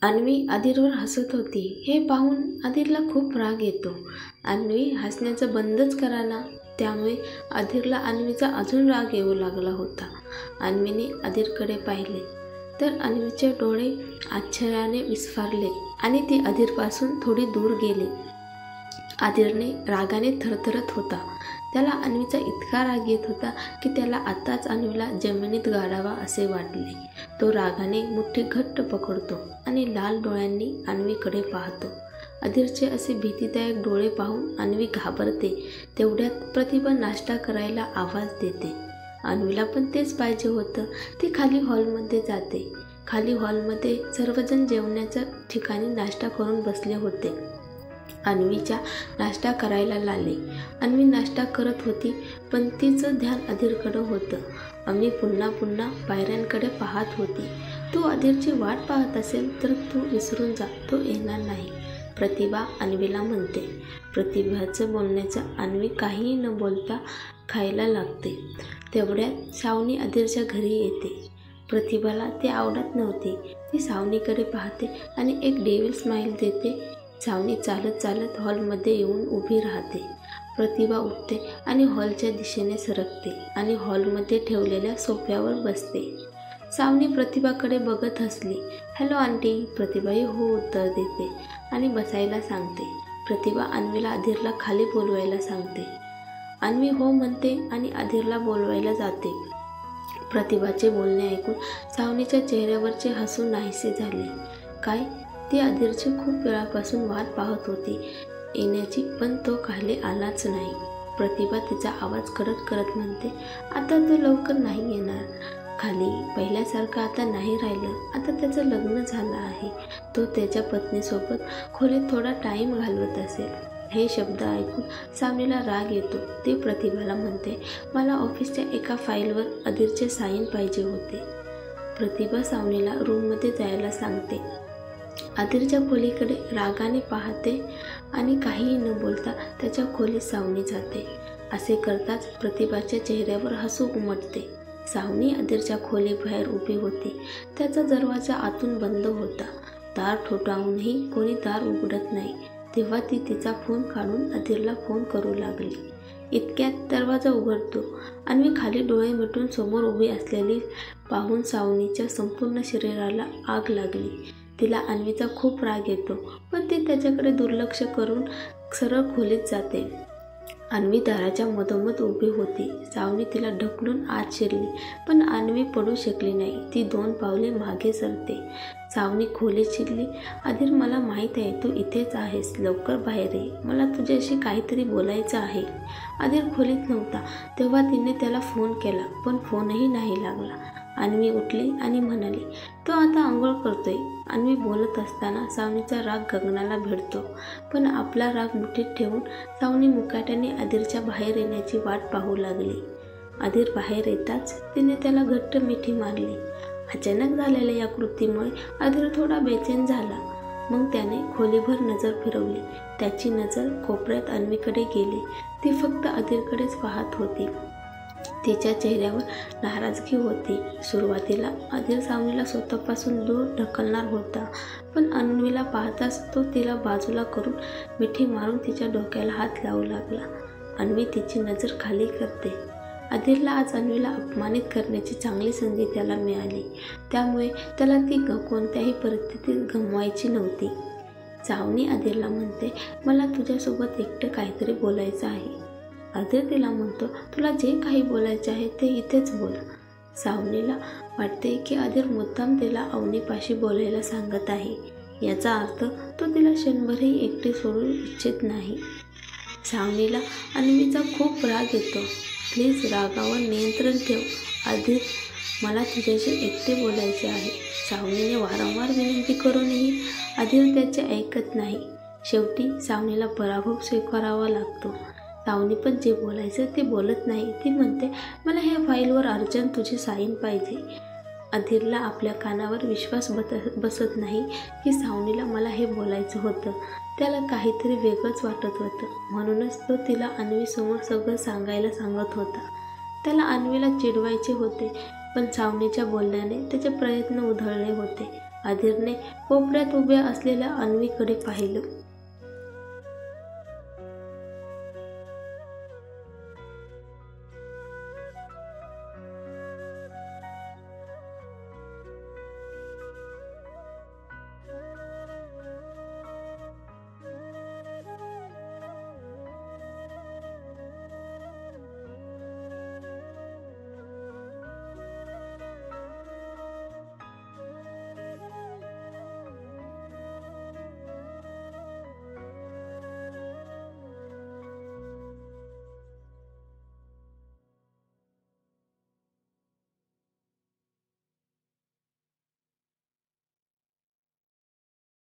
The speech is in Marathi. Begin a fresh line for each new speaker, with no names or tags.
अन्वी अधीरवर हसत होती. हे पाहून अधीरला खूप राग येतो. अन्वी हसण्याचं बंदच कराना. त्यामुळे अधीरला अन्वीचा अजून राग येऊ लागला होता. अन्वीने अधीरकडे पाहिले तर अन्वीचे डोळे आश्चर्याने विस्फारले आणि ती अधीरपासून थोडी दूर गेली. अधीरने रागाने थरथरत होता. त्याला अन्वीचा इतका राग येत होता की त्याला आताच अन्वीला जमिनीत गाडावा असे वाटले. तो रागाने मुठ्ठी घट्ट पकडतो आणि लाल डोळ्यांनी अन्वीकडे पाहतो. अधीरचे असे भीतीदायक डोळे पाहून अन्वी घाबरते. तेवढ्यात प्रतिभा नाश्ता करायला आवाज देते. अन्वीला पण तेच पाहिजे होतं. ती खाली हॉलमध्ये जाते. खाली हॉलमध्ये सर्वजण जेवणाच्या ठिकाणी नाश्ता करून बसले होते. अन्वीच्या नाश्ता करायला लागले. अन्वी नाश्ता करत होती पण तिचं ध्यान अधीरकडे होतं. अन्वी पुन्हा पुन्हा पायऱ्यांकडे पाहत होती. तू अधीरची वाट पाहत असेल तर तू विसरून जा, तो येणार नाही, प्रतिभा अन्वीला म्हणते. प्रतिभाचं बोलण्याचं अन्वी काहीही न बोलता खायला लागते. तेवढ्यात सावनी अधीरच्या घरी येते. प्रतिभाला ते आवडत नव्हते. ती सावनीकडे पाहते आणि एक डेव्हिल स्माईल देते. सावनी चालत चालत हॉलमध्ये येऊन उभी राहते. प्रतिभा उठते आणि हॉलच्या दिशेने सरकते आणि हॉलमध्ये ठेवलेल्या सोफ्यावर बसते. सावनी प्रतिभाकडे बघत हसली. हॅलो आंटी, प्रतिभाही हो उत्तर देते आणि बसायला सांगते. प्रतिभा अन्वीला अधीरला खाली बोलवायला सांगते. अन्वी हो म्हणते आणि अधीरला बोलवायला जाते. प्रतिभाचे बोलणे ऐकून सावनीच्या चेहऱ्यावरचे हसू नाहीसे झाले. काय, ती अधीरची खूप वेळापासून वाट पाहत होती येण्याची, पण तो खाली आलाच नाही. प्रतिभा तिचा आवाज करत करत म्हणते, आता तो लवकर नाही येणार खाली. पहिल्यासारखं आता नाही राहिलं. आता त्याचं लग्न झालं आहे. तो त्याच्या पत्नीसोबत खोलीत थोडा टाईम घालवत असेल. हे शब्द ऐकून सावनीला राग येतो. ती प्रतिभाला म्हणते, मला ऑफिसच्या एका फाईलवर अधीरचे साईन पाहिजे होते. प्रतिभा सावनीला रूममध्ये जायला सांगते. अधीरच्या खोलीकडे रागाने पाहते आणि काहीही न बोलता त्याच्या खोलीत सावनी जाते. असे करताच प्रतिभाच्या चेहऱ्यावर हसू उमटते. सावनी अधीरच्या खोलीबाहेर उभी होती. त्याचा दरवाजा आतून बंद होता. दार ठोठावूनही कोणी दार उघडत नाही. तेव्हा ती तिचा फोन काढून अधीरला फोन करू लागली. इतक्यात दरवाजा उघडतो. अन्वी खाली डोळे मिटून समोर उभी असलेली पाहून सावनीच्या संपूर्ण शरीराला आग लागली. तिला अन्वीचा खूप राग येतो पण ती त्याच्याकडे दुर्लक्ष करून सरळ खोलीत जाते. अन्वी दाराच्या मधोमध उभी होती. सावनी तिला ढकलून आत शिरली पण अन्वी पडू शकली नाही. ती 2 पावले मागे सरते. सावनी खोलीत शिरली. अधीर, मला माहीत आहे तू इथेच आहेस. लवकर बाहेर ये. मला तुझ्याशी काहीतरी बोलायचं आहे. अधीर खोलीत नव्हता. तेव्हा तिने त्याला फोन केला पण फोनही नाही लागला. अन्वी उठली आणि म्हणाली, तो आता आंघोळ करतोय. अन्वी बोलत असताना सावनीचा राग गगनाला भिडतो. पण आपला राग मुठीत ठेवून सावनी मुकाट्याने अधीरच्या बाहेर येण्याची वाट पाहू लागली. अधीर बाहेर येताच तिने त्याला घट्ट मिठी मारली. अचानक झालेल्या या कृतीमुळे अधीर थोडा बेचैन झाला. मग त्याने खोलीभर नजर फिरवली. त्याची नजर कोपऱ्यात अन्वीकडे गेली. ती फक्त अधीरकडेच पाहत होती. तिच्या चेहऱ्यावर नाराजगी होती. सुरुवातीला अधीर सावनीला स्वतःपासून दूर ढकलणार होता पण अन्वीला पाहताच तो तिला बाजूला करून मिठी मारून तिच्या डोक्याला हात लावू लागला. अन्वी तिची नजर खाली करते. अधीरला आज अन्वीला अपमानित करण्याची चांगली संधी त्याला मिळाली. त्यामुळे त्याला ती कोणत्याही परिस्थितीत गमवायची नव्हती. सावनी अधीरला म्हणते, मला तुझ्यासोबत एकटं काहीतरी बोलायचं आहे. अधीर तिला म्हणतो, तुला जे काही बोलायचे आहे ते इथेच बोल. सावनीला वाटते की अधीर मुद्दाम तिला अवनीपाशी बोलायला सांगत आहे. याचा अर्थ तो तिला क्षणभरही एकटे सोडू इच्छित नाही. सावनीला अन्वीचा खूप राग येतो. प्लीज रागावर नियंत्रण ठेव अधीर, मला तुझ्याशी एकटे बोलायचे आहे. सावनीने वारंवार विनंती करूनही अधीर त्याचे ऐकत नाही. शेवटी सावनीला पराभव स्वीकारावा लागतो. सावनी पण जे बोलायचं ते बोलत नाही. ती म्हणते, मला ह्या फाईलवर अर्जंट तुझी साईन पाहिजे. अधीरला आपल्या कानावर विश्वास बसत नाही की सावनीला मला हे बोलायचं होतं. त्याला काहीतरी वेगळंच वाटत होतं. म्हणूनच तो तिला अन्वीसमोर सगळं सांगायला सांगत होता. त्याला अन्वीला चिडवायचे होते पण सावनीच्या बोलण्याने त्याचे प्रयत्न उधळले होते. अधीरने कोपऱ्यात उभ्या असलेल्या अन्वीकडे पाहिलं.